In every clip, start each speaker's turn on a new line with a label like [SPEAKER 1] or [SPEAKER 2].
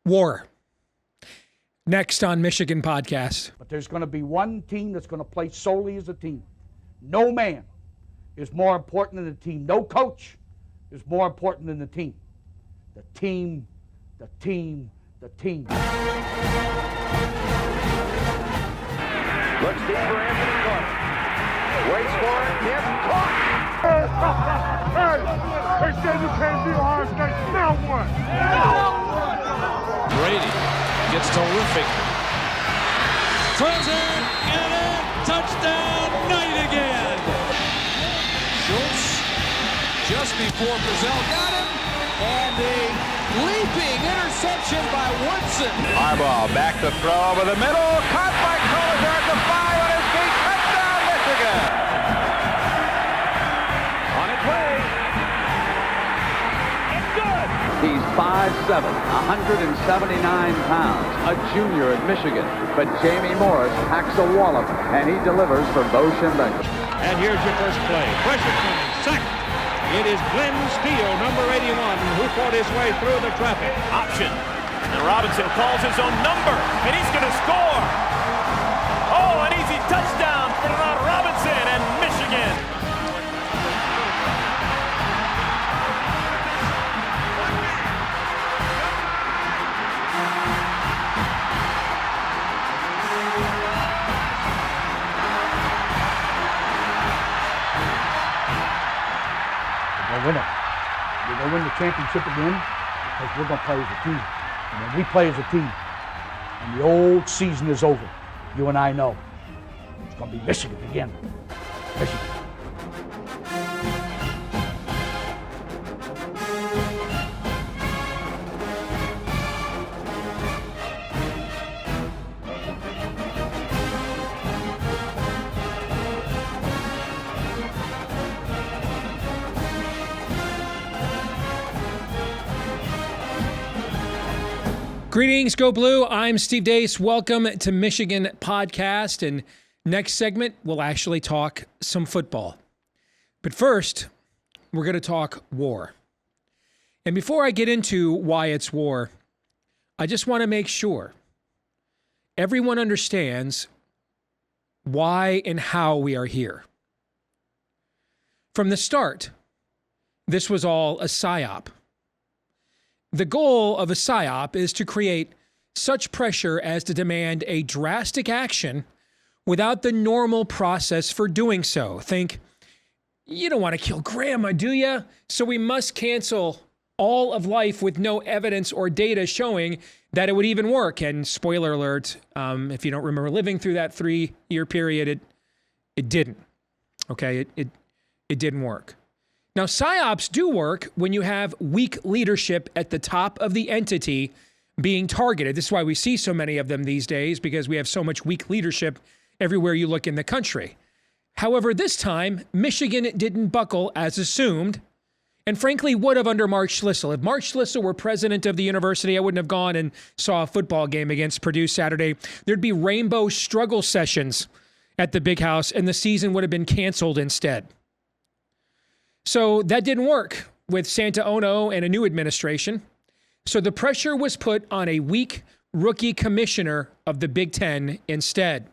[SPEAKER 1] War. Next on Michigan Podcast.
[SPEAKER 2] But there's going to be one team that's going to play solely as a team. No man is more important than the team. No coach is more important than the team. The team, the team, the team.
[SPEAKER 3] Looks deep for Anthony Clark. Waits for it. Yes, caught!
[SPEAKER 4] They said you can't beat Ohio State. Now what?
[SPEAKER 5] Brady gets terrific. Throws it, and in. Touchdown, Knight again. Schultz just before Brazil got him. And a leaping interception by Woodson.
[SPEAKER 3] Harbaugh back to throw over the middle. Caught by Collier at the 5 on his feet. Touchdown, Michigan. On its way. It's good.
[SPEAKER 6] He's 5'7", 179 pounds, a junior at Michigan. But Jamie Morris packs a wallop, and he delivers for Bo Schembechler.
[SPEAKER 7] And here's your first play. Pressure coming. Sack. It is Glenn Steele, number 81, who fought his way through the traffic.
[SPEAKER 8] Option. And Robinson calls his own number, and he's going to score. Oh, an easy touchdown for Denard Robinson and Michigan.
[SPEAKER 2] We're going to win it. We're going to win the championship again because we're going to play as a team. And when we play as a team and the old season is over, you and I know it's going to be Michigan again. Michigan.
[SPEAKER 1] Greetings, Go Blue. I'm Steve Deace. Welcome to Michigan Podcast. And next segment, we'll actually talk some football. But first, we're going to talk war. And before I get into why it's war, I just want to make sure everyone understands why and how we are here. From the start, this was all a psyop. The goal of a psyop is to create such pressure as to demand a drastic action without the normal process for doing so. Think, you don't want to kill grandma, do you? So we must cancel all of life with no evidence or data showing that it would even work. And spoiler alert, if you don't remember living through that 3-year period, it didn't. Okay, it didn't work. Now, psyops do work when you have weak leadership at the top of the entity being targeted. This is why we see so many of them these days, because we have so much weak leadership everywhere you look in the country. However, this time, Michigan didn't buckle as assumed, and frankly would have under Mark Schlissel. If Mark Schlissel were president of the university, I wouldn't have gone and saw a football game against Purdue Saturday. There'd be rainbow struggle sessions at the Big House, and the season would have been canceled instead. So that didn't work with Santa Ono and a new administration. So the pressure was put on a weak rookie commissioner of the Big Ten instead.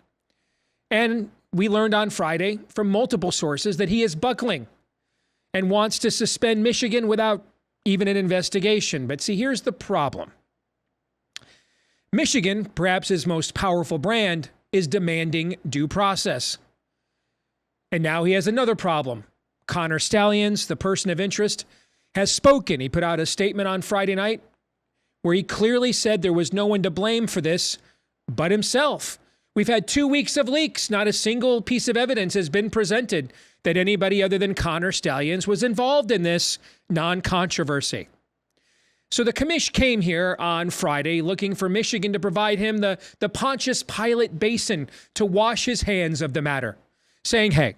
[SPEAKER 1] And we learned on Friday from multiple sources that he is buckling and wants to suspend Michigan without even an investigation. But see, here's the problem. Michigan, perhaps his most powerful brand, is demanding due process. And now he has another problem. Connor Stalions, the person of interest, has spoken. He put out a statement on Friday night where he clearly said there was no one to blame for this but himself. We've had 2 weeks of leaks. Not a single piece of evidence has been presented that anybody other than Connor Stalions was involved in this non-controversy. So the commish came here on Friday looking for Michigan to provide him the Pontius Pilate basin to wash his hands of the matter, saying, hey,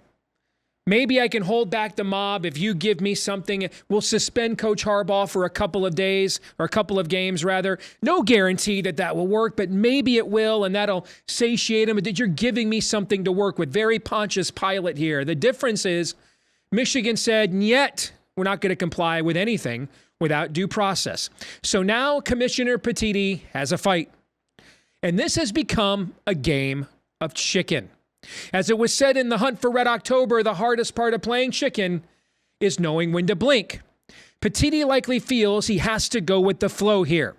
[SPEAKER 1] maybe I can hold back the mob if you give me something. We'll suspend Coach Harbaugh for a couple of days, or a couple of games, rather. No guarantee that will work, but maybe it will, and that'll satiate him. That you're giving me something to work with. Very Pontius Pilate here. The difference is Michigan said, yet we're not going to comply with anything. without due process. So now Commissioner Petitti has a fight. And this has become a game of chicken. As it was said in The Hunt for Red October, the hardest part of playing chicken is knowing when to blink. Petitti likely feels he has to go with the flow here.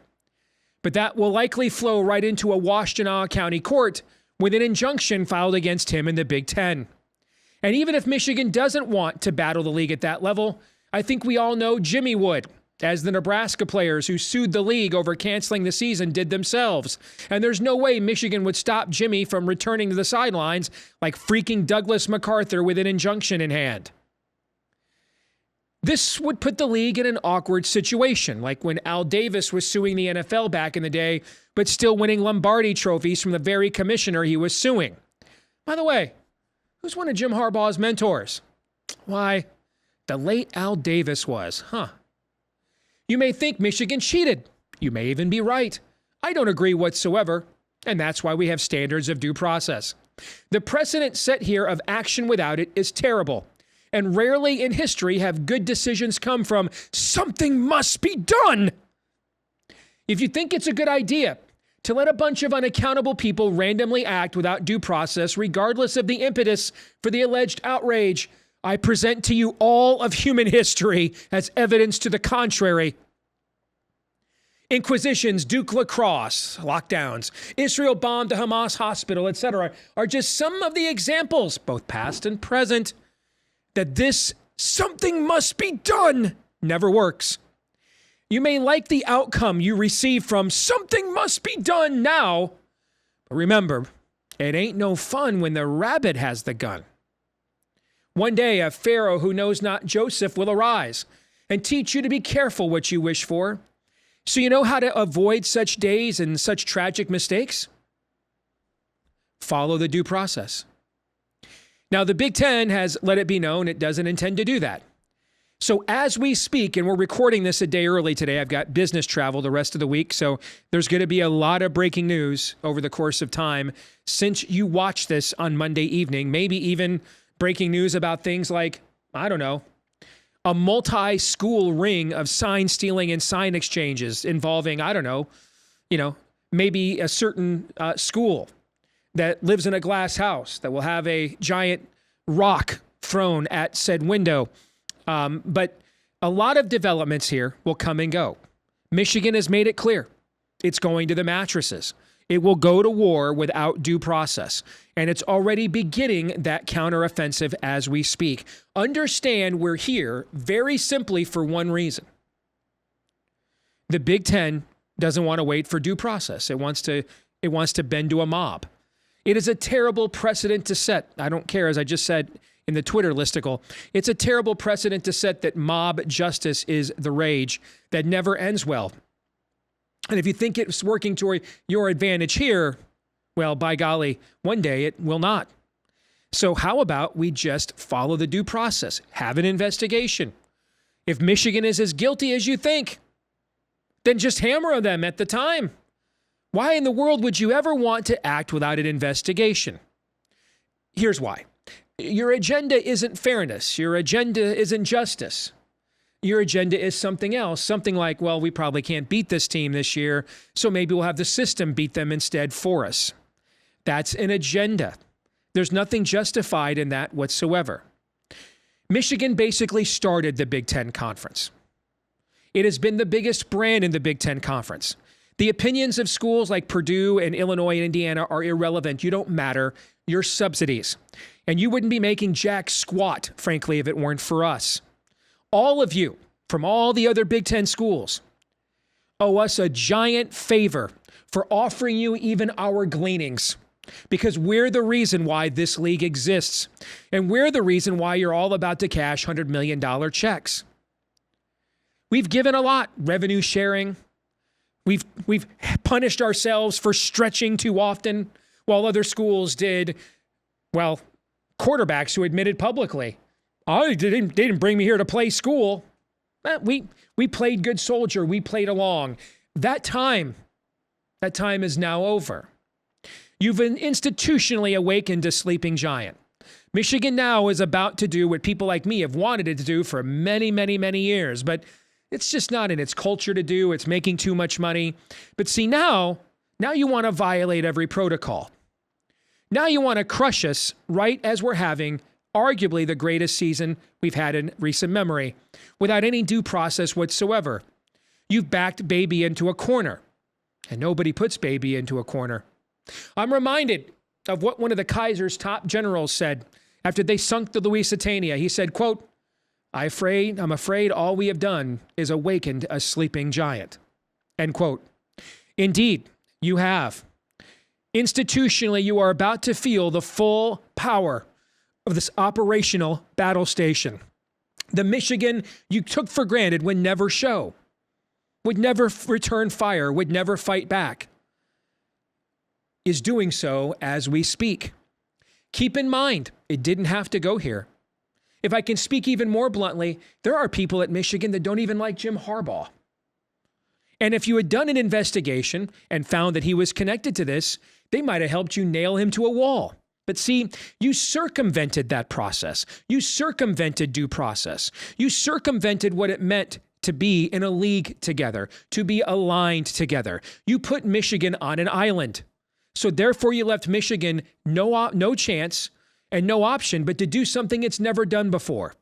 [SPEAKER 1] But that will likely flow right into a Washtenaw County court with an injunction filed against him in the Big Ten. And even if Michigan doesn't want to battle the league at that level, I think we all know Jimmy would, as the Nebraska players who sued the league over canceling the season did themselves. And there's no way Michigan would stop Jimmy from returning to the sidelines like freaking Douglas MacArthur with an injunction in hand. This would put the league in an awkward situation, like when Al Davis was suing the NFL back in the day, but still winning Lombardi trophies from the very commissioner he was suing. By the way, who's one of Jim Harbaugh's mentors? Why, the late Al Davis was, You may think Michigan cheated. You may even be right. I don't agree whatsoever, and that's why we have standards of due process. The precedent set here of action without it is terrible, and rarely in history have good decisions come from something must be done. If you think it's a good idea to let a bunch of unaccountable people randomly act without due process, regardless of the impetus for the alleged outrage, I present to you all of human history as evidence to the contrary. Inquisitions, Duke lacrosse, lockdowns, Israel bombed the Hamas hospital, etc., are just some of the examples, both past and present, that this something must be done never works. You may like the outcome you receive from something must be done now, but remember, it ain't no fun when the rabbit has the gun. One day, a Pharaoh who knows not Joseph will arise and teach you to be careful what you wish for, so you know how to avoid such days and such tragic mistakes. Follow the due process. Now, the Big Ten has let it be known it doesn't intend to do that. So as we speak, and we're recording this a day early today, I've got business travel the rest of the week, so there's going to be a lot of breaking news over the course of time since you watch this on Monday evening, maybe even breaking news about things like, I don't know, a multi-school ring of sign stealing and sign exchanges involving, I don't know, maybe a certain school that lives in a glass house that will have a giant rock thrown at said window. But a lot of developments here will come and go. Michigan has made it clear. It's going to the mattresses. It will go to war without due process. And it's already beginning that counteroffensive as we speak. Understand we're here very simply for one reason. The Big Ten doesn't want to wait for due process. It wants to bend to a mob. It is a terrible precedent to set. I don't care, as I just said in the Twitter listicle, it's a terrible precedent to set that mob justice is the rage that never ends well. And if you think it's working to your advantage here, well, by golly, one day it will not. So how about we just follow the due process, have an investigation? If Michigan is as guilty as you think, then just hammer them at the time. Why in the world would you ever want to act without an investigation? Here's why. Your agenda isn't fairness. Your agenda isn't justice. Your agenda is something else, something like, well, we probably can't beat this team this year, so maybe we'll have the system beat them instead for us. That's an agenda. There's nothing justified in that whatsoever. Michigan basically started the Big Ten Conference. It has been the biggest brand in the Big Ten Conference. The opinions of schools like Purdue and Illinois and Indiana are irrelevant. You don't matter. You're subsidies. And you wouldn't be making jack squat, frankly, if it weren't for us. All of you, from all the other Big Ten schools, owe us a giant favor for offering you even our gleanings, because we're the reason why this league exists, and we're the reason why you're all about to cash $100 million checks. We've given a lot, revenue sharing. We've punished ourselves for stretching too often, while other schools did, well, quarterbacks who admitted publicly, they didn't bring me here to play school. We played good soldier. We played along. That time is now over. You've institutionally awakened a sleeping giant. Michigan now is about to do what people like me have wanted it to do for many, many, many years. But It's just not in its culture to do. It's making too much money. But see, now you want to violate every protocol. Now you want to crush us right as we're having arguably the greatest season we've had in recent memory without any due process whatsoever. You've backed Baby into a corner, and nobody puts Baby into a corner. I'm reminded of what one of the Kaiser's top generals said after they sunk the Lusitania. He said, quote, I'm afraid all we have done is awakened a sleeping giant. End quote. Indeed, you have. Institutionally, you are about to feel the full power of this operational battle station. The Michigan you took for granted would never show, would never return fire, would never fight back, is doing so as we speak. Keep in mind, it didn't have to go here. If I can speak even more bluntly, there are people at Michigan that don't even like Jim Harbaugh. And if you had done an investigation and found that he was connected to this, they might have helped you nail him to a wall. But see, you circumvented that process. You circumvented due process. You circumvented what it meant to be in a league together, to be aligned together. You put Michigan on an island. So therefore you left Michigan no chance and no option but to do something it's never done before.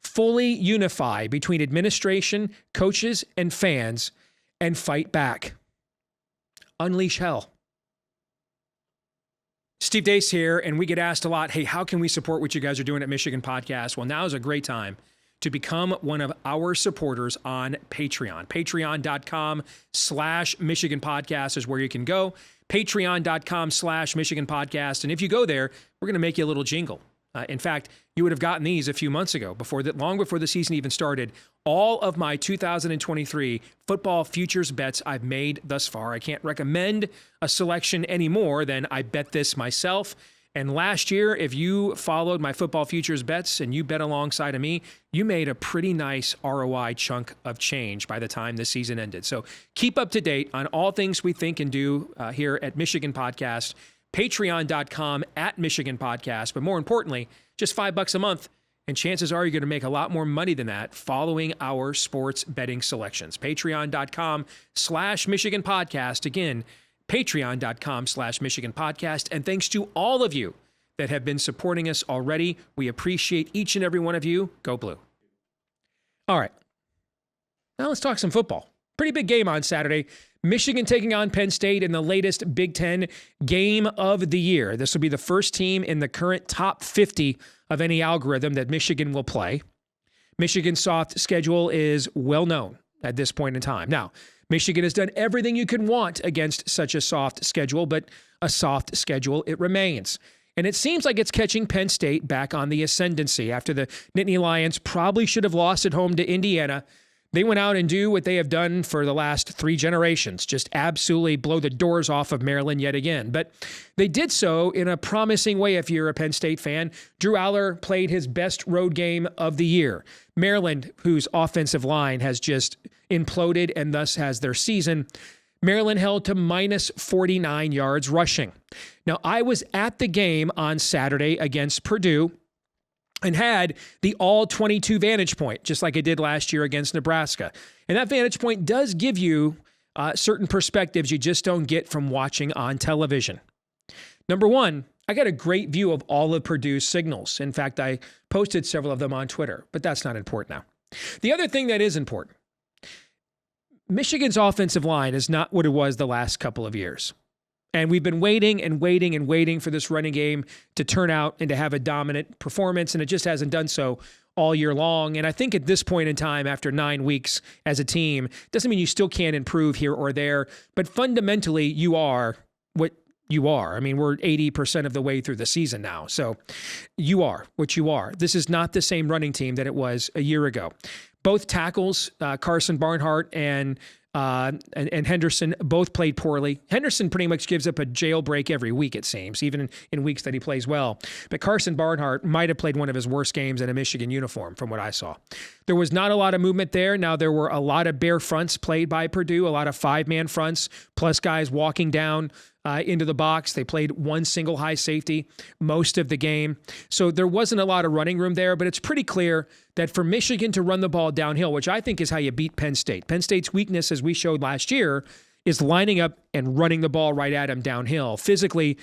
[SPEAKER 1] Fully unify between administration, coaches, and fans and fight back. Unleash hell. Steve Deace here, and we get asked a lot, hey, how can we support what you guys are doing at Michigan Podcast? Well, now is a great time to become one of our supporters on Patreon. Patreon.com/Michigan Podcast is where you can go. Patreon.com/Michigan Podcast. And if you go there, we're going to make you a little jingle. In fact, you would have gotten these a few months ago, long before the season even started. All of my 2023 football futures bets I've made thus far. I can't recommend a selection any more than I bet this myself. And last year, if you followed my football futures bets and you bet alongside of me, you made a pretty nice ROI chunk of change by the time the season ended. So keep up to date on all things we think and do here at Michigan Podcast. Patreon.com/Michigan Podcast. But more importantly, just $5 a month. And chances are you're going to make a lot more money than that following our sports betting selections. Patreon.com/Michigan Podcast. Again, Patreon.com/Michigan Podcast. And thanks to all of you that have been supporting us already. We appreciate each and every one of you. Go Blue. All right. Now let's talk some football. Pretty big game on Saturday. Michigan taking on Penn State in the latest Big Ten game of the year. This will be the first team in the current top 50 of any algorithm that Michigan will play. Michigan's soft schedule is well known at this point in time. Now, Michigan has done everything you can want against such a soft schedule, but a soft schedule it remains. And it seems like it's catching Penn State back on the ascendancy after the Nittany Lions probably should have lost at home to Indiana. They went out and do what they have done for the last 3 generations, just absolutely blow the doors off of Maryland yet again. But they did so in a promising way if you're a Penn State fan. Drew Aller played his best road game of the year. Maryland, whose offensive line has just imploded and thus has their season, Maryland held to minus 49 yards rushing. Now, I was at the game on Saturday against Purdue and had the all-22 vantage point, just like I did last year against Nebraska. And that vantage point does give you certain perspectives you just don't get from watching on television. Number one, I got a great view of all of Purdue's signals. In fact, I posted several of them on Twitter, but that's not important now. The other thing that is important, Michigan's offensive line is not what it was the last couple of years. And we've been waiting and waiting and waiting for this running game to turn out and to have a dominant performance, and it just hasn't done so all year long. And I think at this point in time, after 9 weeks as a team, doesn't mean you still can't improve here or there, but fundamentally you are what you are. I mean, we're 80% of the way through the season now. So you are what you are. This is not the same running team that it was a year ago. Both tackles, Carson Barnhart and Henderson, both played poorly. Henderson pretty much gives up a jailbreak every week, it seems, even in weeks that he plays well. But Carson Barnhart might have played one of his worst games in a Michigan uniform from what I saw. There was not a lot of movement there. Now, there were a lot of bare fronts played by Purdue, a lot of 5-man fronts, plus guys walking down into the box. They played one single high safety most of the game. So there wasn't a lot of running room there, but it's pretty clear that for Michigan to run the ball downhill, which I think is how you beat Penn State. Penn State's weakness, as we showed last year, is lining up and running the ball right at them downhill. Physically,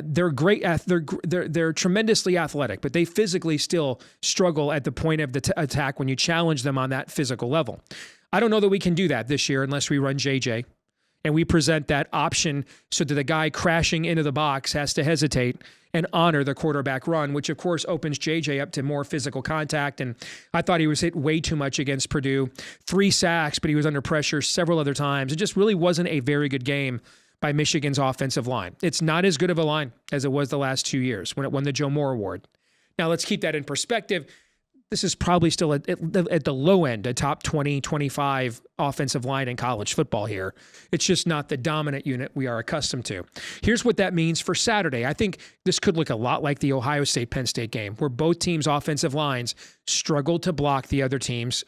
[SPEAKER 1] they're great. They're tremendously athletic, but they physically still struggle at the point of the attack when you challenge them on that physical level. I don't know that we can do that this year unless we run JJ and we present that option so that the guy crashing into the box has to hesitate and honor the quarterback run, which of course opens JJ up to more physical contact. And I thought he was hit way too much against Purdue. 3 sacks, but he was under pressure several other times. It just really wasn't a very good game by Michigan's offensive line. It's not as good of a line as it was the last 2 years when it won the Joe Moore Award. Now let's keep that in perspective. This is probably still at the low end, a top 20, 25 offensive line in college football here. It's just not the dominant unit we are accustomed to. Here's what that means for Saturday. I think this could look a lot like the Ohio State-Penn State game, where both teams' offensive lines struggled to block the other team's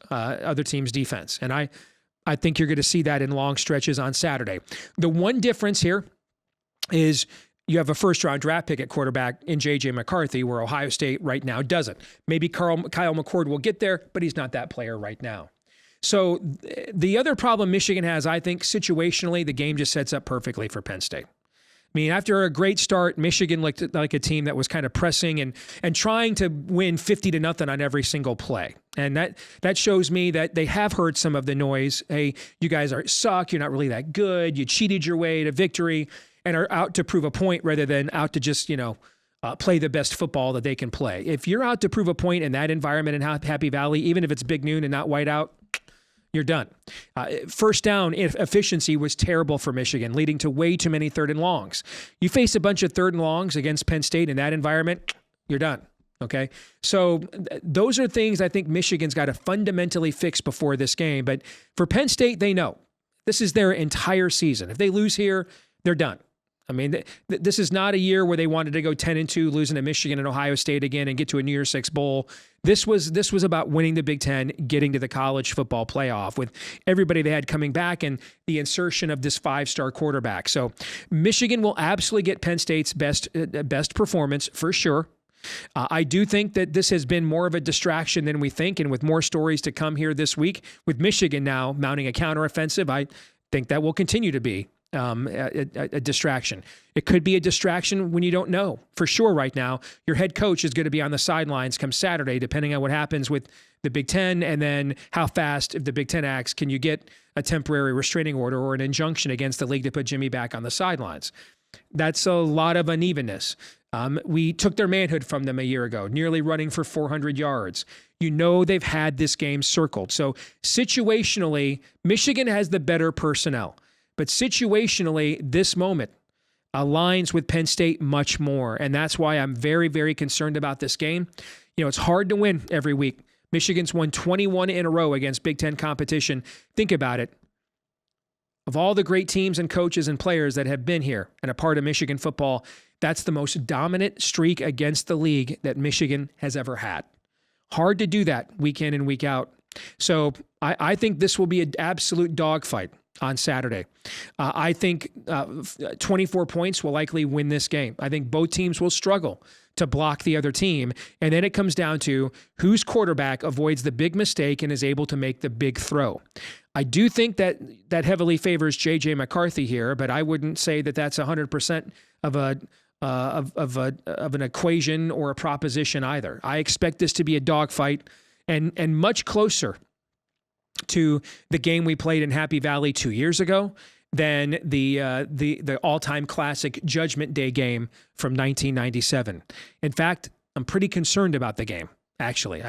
[SPEAKER 1] defense. And I think you're going to see that in long stretches on Saturday. The one difference here is you have a first-round draft pick at quarterback in J.J. McCarthy, where Ohio State right now doesn't. Maybe Kyle McCord will get there, but he's not that player right now. So the other problem Michigan has, I think, situationally, the game just sets up perfectly for Penn State. I mean, after a great start, Michigan looked like a team that was kind of pressing and trying to win 50-0 on every single play. And that shows me that they have heard some of the noise. Hey, you guys suck. You're not really that good. You cheated your way to victory and are out to prove a point rather than out to just, play the best football that they can play. If you're out to prove a point in that environment in Happy Valley, even if it's Big Noon and not whiteout, you're done. First down efficiency was terrible for Michigan, leading to way too many 3rd and longs. You face a bunch of 3rd and longs against Penn State in that environment, you're done. Okay. So those are things I think Michigan's got to fundamentally fix before this game. But for Penn State, they know this is their entire season. If they lose here, they're done. I mean, this is not a year where they wanted to go 10-2, losing to Michigan and Ohio State again and get to a New Year's Six bowl. This was about winning the Big Ten, getting to the college football playoff with everybody they had coming back and the insertion of this 5-star quarterback. So Michigan will absolutely get Penn State's best performance for sure. I do think that this has been more of a distraction than we think, and with more stories to come here this week, with Michigan now mounting a counteroffensive, I think that will continue to be a distraction. It could be a distraction when you don't know for sure right now. Your head coach is going to be on the sidelines come Saturday, depending on what happens with the Big Ten, and then how fast, if the Big Ten acts, can you get a temporary restraining order or an injunction against the league to put Jimmy back on the sidelines. That's a lot of unevenness. We took their manhood from them a year ago, nearly running for 400 yards. They've had this game circled. So situationally, Michigan has the better personnel. But situationally, this moment aligns with Penn State much more. And that's why I'm very, very concerned about this game. It's hard to win every week. Michigan's won 21 in a row against Big Ten competition. Think about it. Of all the great teams and coaches and players that have been here and a part of Michigan football, that's the most dominant streak against the league that Michigan has ever had. Hard to do that week in and week out. So I think this will be an absolute dogfight on Saturday. I think 24 points will likely win this game. I think both teams will struggle to block the other team. And then it comes down to whose quarterback avoids the big mistake and is able to make the big throw. I do think that heavily favors J.J. McCarthy here, but I wouldn't say that that's 100% of an equation or a proposition either. I expect this to be a dogfight and much closer to the game we played in Happy Valley 2 years ago than the all-time classic Judgment Day game from 1997. In fact, I'm pretty concerned about the game, actually.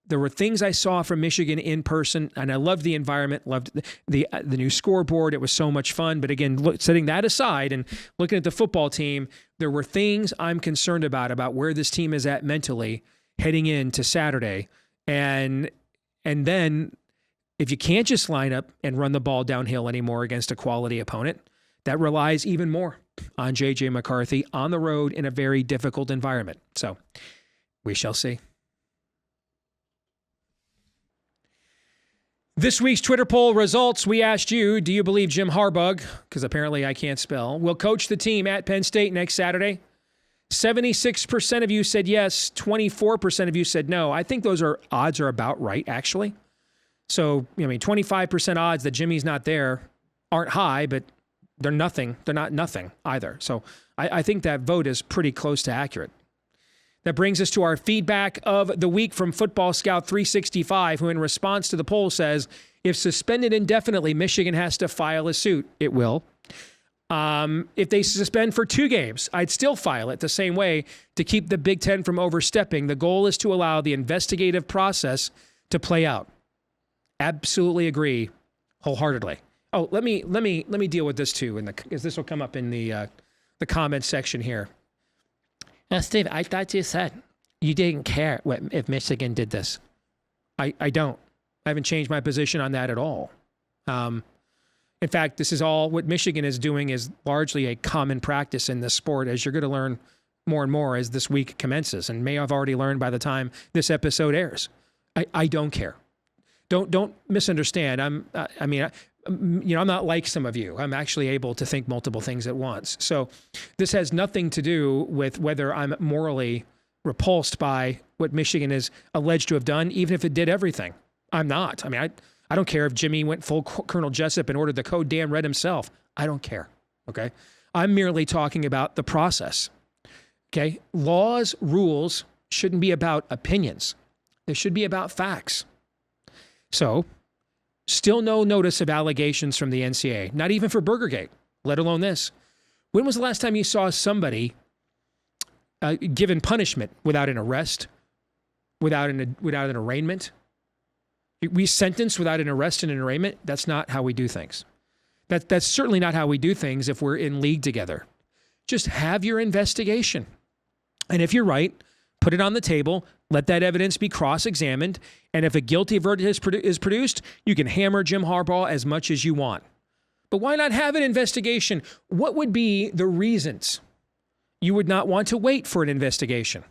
[SPEAKER 1] There were things I saw from Michigan in person, and I loved the environment, loved the new scoreboard. It was so much fun. But again, setting that aside and looking at the football team, there were things I'm concerned about where this team is at mentally heading into Saturday. And then if you can't just line up and run the ball downhill anymore against a quality opponent, that relies even more on J.J. McCarthy on the road in a very difficult environment. So we shall see. This week's Twitter poll results, we asked you, do you believe Jim Harbaugh, because apparently I can't spell, will coach the team at Penn State next Saturday? 76% of you said yes, 24% of you said no. I think those odds are about right, actually. So, 25% odds that Jimmy's not there aren't high, but they're nothing. They're not nothing either. So I think that vote is pretty close to accurate. That brings us to our feedback of the week from Football Scout 365, who in response to the poll says, if suspended indefinitely, Michigan has to file a suit. It will. If they suspend for 2 games, I'd still file it the same way to keep the Big Ten from overstepping. The goal is to allow the investigative process to play out. Absolutely agree wholeheartedly. Oh, let me deal with this too, because this will come up in the comment section here. Now, Steve, I thought you said you didn't care if Michigan did this. I don't. I haven't changed my position on that at all. In fact, this is all what Michigan is doing is largely a common practice in this sport, as you're going to learn more and more as this week commences, and may have already learned by the time this episode airs. I don't care. Don't misunderstand. I'm not like some of you. I'm actually able to think multiple things at once. So this has nothing to do with whether I'm morally repulsed by what Michigan is alleged to have done, even if it did everything. I'm not. I don't care if Jimmy went full Colonel Jessup and ordered the code Dan read himself. I don't care. Okay. I'm merely talking about the process. Okay. Laws, rules shouldn't be about opinions. They should be about facts. So, still no notice of allegations from the NCAA, not even for Burgergate, let alone this. When was the last time you saw somebody given punishment without an arrest, without an arraignment? We sentence without an arrest and an arraignment? That's not how we do things. That's certainly not how we do things if we're in league together. Just have your investigation. And if you're right, put it on the table, let that evidence be cross-examined, and if a guilty verdict is produced, you can hammer Jim Harbaugh as much as you want. But why not have an investigation? What would be the reasons you would not want to wait for an investigation?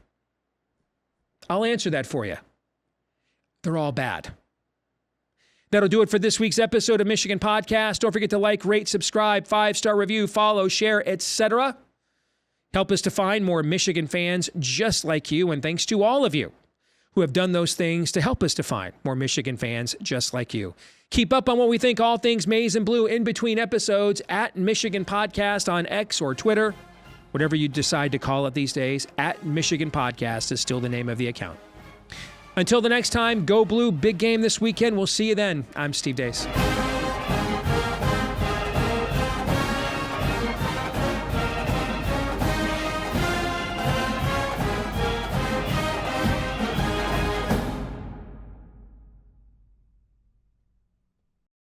[SPEAKER 1] I'll answer that for you. They're all bad. That'll do it for this week's episode of Michigan Podcast. Don't forget to like, rate, subscribe, 5-star review, follow, share, etc. Help us to find more Michigan fans just like you, and thanks to all of you who have done those things to help us to find more Michigan fans just like you. Keep up on what we think all things maize and blue in between episodes at Michigan Podcast on X or Twitter, whatever you decide to call it these days. At Michigan Podcast is still the name of the account. Until the next time, go blue, big game this weekend. We'll see you then. I'm Steve Deace.